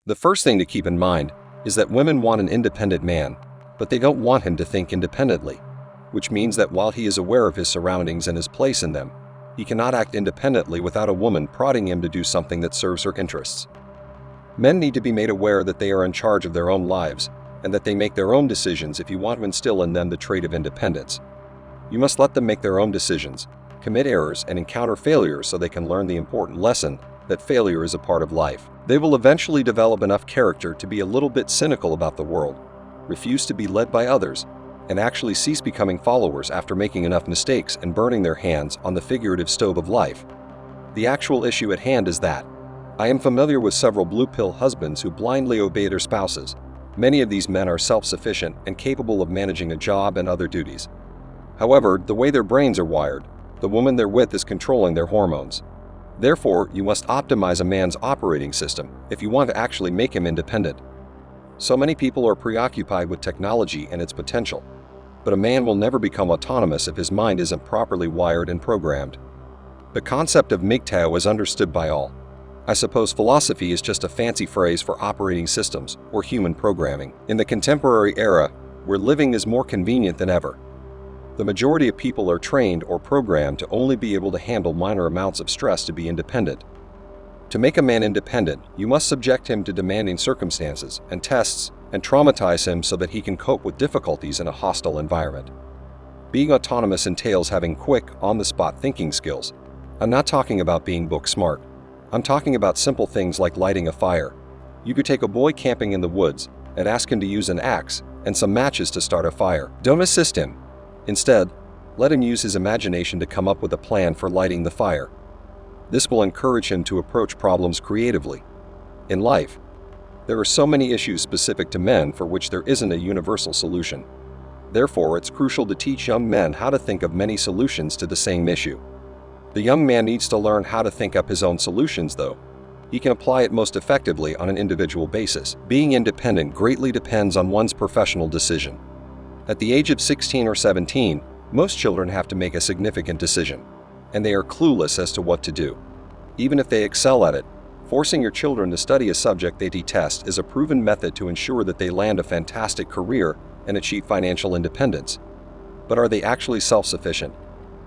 The first thing to keep in mind is that women want an independent man, but they don't want him to think independently, which means that while he is aware of his surroundings and his place in them, he cannot act independently without a woman prodding him to do something that serves her interests. Men need to be made aware that they are in charge of their own lives and that they make their own decisions if you want to instill in them the trait of independence. You must let them make their own decisions, commit errors, and encounter failures so they can learn the important lesson that failure is a part of life. They will eventually develop enough character to be a little bit cynical about the world, refuse to be led by others, and actually cease becoming followers after making enough mistakes and burning their hands on the figurative stove of life. The actual issue at hand is that I am familiar with several blue pill husbands who blindly obey their spouses. Many of these men are self-sufficient and capable of managing a job and other duties. However, the way their brains are wired, the woman they're with is controlling their hormones. Therefore, you must optimize a man's operating system if you want to actually make him independent. So many people are preoccupied with technology and its potential, but a man will never become autonomous if his mind isn't properly wired and programmed. The concept of MGT0W is understood by all. I suppose philosophy is just a fancy phrase for operating systems or human programming. In the contemporary era, where living is more convenient than ever, the majority of people are trained or programmed to only be able to handle minor amounts of stress to be independent. To make a man independent, you must subject him to demanding circumstances and tests and traumatize him so that he can cope with difficulties in a hostile environment. Being autonomous entails having quick, on-the-spot thinking skills. I'm not talking about being book smart. I'm talking about simple things like lighting a fire. You could take a boy camping in the woods and ask him to use an axe and some matches to start a fire. Don't assist him. Instead, let him use his imagination to come up with a plan for lighting the fire. This will encourage him to approach problems creatively. In life, there are so many issues specific to men for which there isn't a universal solution. Therefore, it's crucial to teach young men how to think of many solutions to the same issue. The young man needs to learn how to think up his own solutions, though. He can apply it most effectively on an individual basis. Being independent greatly depends on one's professional decision. At the age of 16 or 17, most children have to make a significant decision, and they are clueless as to what to do. Even if they excel at it, forcing your children to study a subject they detest is a proven method to ensure that they land a fantastic career and achieve financial independence. But are they actually self-sufficient?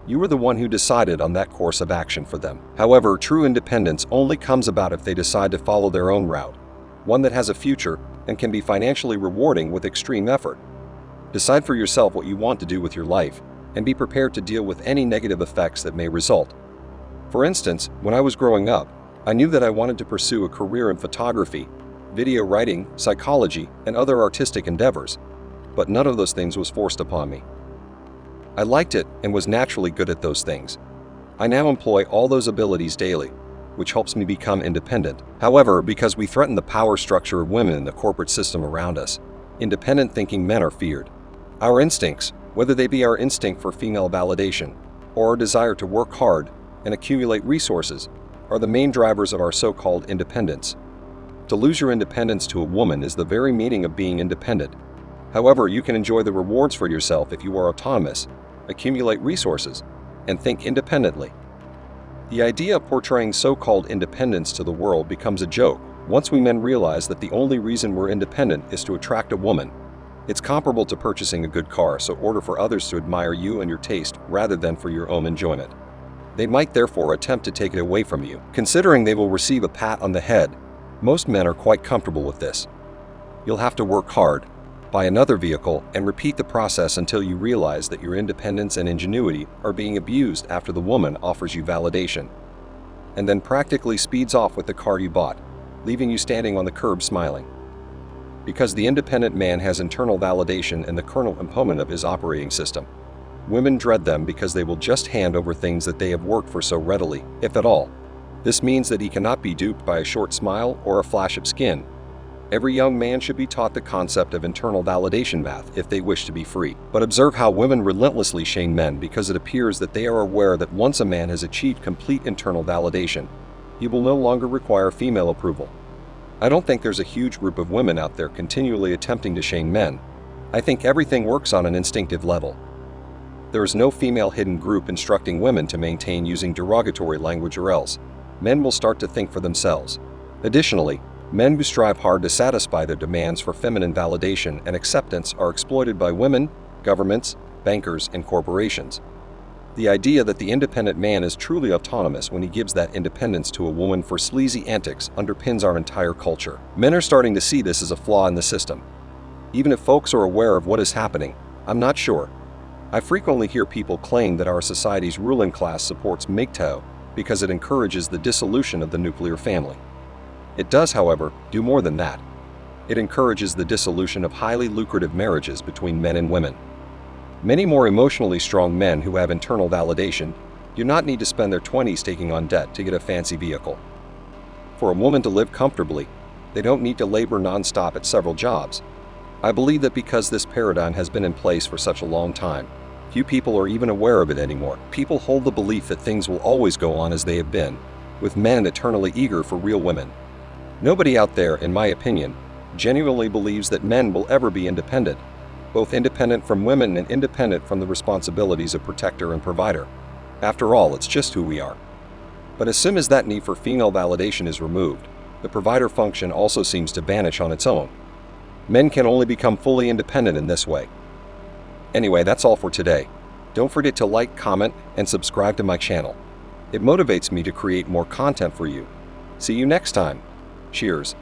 You are the one who decided on that course of action for them. However, true independence only comes about if they decide to follow their own route, one that has a future and can be financially rewarding with extreme effort. Decide for yourself what you want to do with your life, and be prepared to deal with any negative effects that may result. For instance, when I was growing up, I knew that I wanted to pursue a career in photography, video writing, psychology, and other artistic endeavors, but none of those things was forced upon me. I liked it and was naturally good at those things. I now employ all those abilities daily, which helps me become independent. However, because we threaten the power structure of women in the corporate system around us, independent thinking men are feared. Our instincts, whether they be our instinct for female validation or our desire to work hard and accumulate resources, are the main drivers of our so-called independence. To lose your independence to a woman is the very meaning of being independent. However, you can enjoy the rewards for yourself if you are autonomous, accumulate resources, and think independently. The idea of portraying so-called independence to the world becomes a joke once we men realize that the only reason we're independent is to attract a woman. It's comparable to purchasing a good car in order for others to admire you and your taste rather than for your own enjoyment. They might therefore attempt to take it away from you. Considering they will receive a pat on the head, most men are quite comfortable with this. You'll have to work hard, buy another vehicle, and repeat the process until you realize that your independence and ingenuity are being abused after the woman offers you validation, and then practically speeds off with the car you bought, leaving you standing on the curb smiling. Because the independent man has internal validation in the kernel component of his operating system, women dread them because they will just hand over things that they have worked for so readily, if at all. This means that he cannot be duped by a short smile or a flash of skin. Every young man should be taught the concept of internal validation math if they wish to be free. But observe how women relentlessly shame men because it appears that they are aware that once a man has achieved complete internal validation, he will no longer require female approval. I don't think there's a huge group of women out there continually attempting to shame men. I think everything works on an instinctive level. There is no female hidden group instructing women to maintain using derogatory language, or else men will start to think for themselves. Additionally, Men who strive hard to satisfy their demands for feminine validation and acceptance are exploited by women, governments, bankers, and corporations. The idea that the independent man is truly autonomous when he gives that independence to a woman for sleazy antics underpins our entire culture. Men are starting to see this as a flaw in the system. Even if folks are aware of what is happening, I'm not sure. I frequently hear people claim that our society's ruling class supports MGT0W because it encourages the dissolution of the nuclear family. It does, however, do more than that. It encourages the dissolution of highly lucrative marriages between men and women. Many more emotionally strong men who have internal validation do not need to spend their 20s taking on debt to get a fancy vehicle. For a woman to live comfortably, they don't need to labor nonstop at several jobs. I believe that because this paradigm has been in place for such a long time, few people are even aware of it anymore. People hold the belief that things will always go on as they have been, with men eternally eager for real women. Nobody out there, in my opinion, genuinely believes that men will ever be independent, both independent from women and independent from the responsibilities of protector and provider. After all, it's just who we are. But as soon as that need for female validation is removed, the provider function also seems to vanish on its own. Men can only become fully independent in this way. Anyway, that's all for today. Don't forget to like, comment, and subscribe to my channel. It motivates me to create more content for you. See you next time. Cheers.